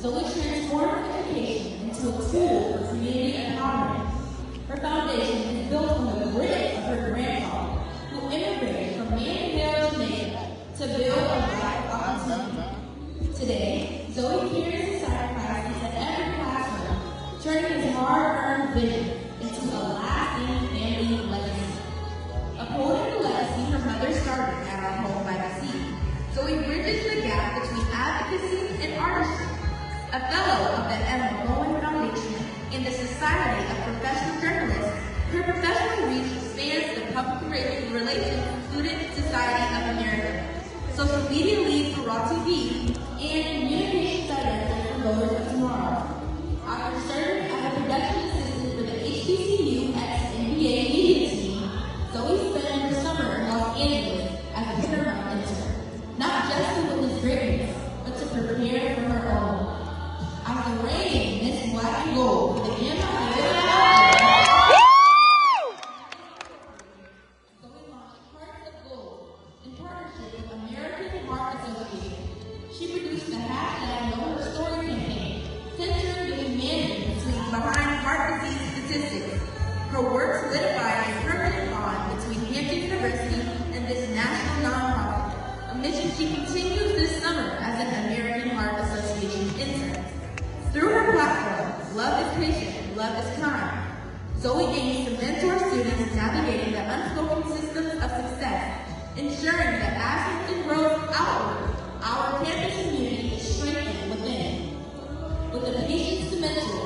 Zoe transformed education into a tool for community empowerment. Her foundation is built on the grit of her grandfather, who immigrated from Mandeville, Jamaica, to build a life of opportunity. Today, Zoe carries his sacrifice into every classroom, turning his hard-earned vision into a lasting family legacy. Upholding the legacy her mother started at our home by the sea, Zoe bridges the gap between advocacy and artistry. A fellow of the Emma Goldman Foundation and the Society of Professional Journalists, her professional reach spans the Public Relations Student Society of America, social media lead for Raw TV, and communications director for Voters of Tomorrow. After serving as a production assistant for the HBCU X NBA media team, Zoe spent her summer in Los Angeles as a Paramount intern, not just to witness greatness, but to prepare for her own. After reigning Miss Black and Gold for the Emma Zoe launched Hearts of Gold in partnership with American Heart Association. She produced the hashtag Know Her Story campaign, centering the humanity behind heart disease statistics. Her work solidified a permanent bond between Hampton University and this national nonprofit, a mission she continues this summer as an American Heart Association intern. Through her platform, Love is Patient, Love is Kind, Zoe aims to mentor students navigating the unspoken systems of success, ensuring that as Hampton grows outward, our campus community is strengthened within. With the patience to mentor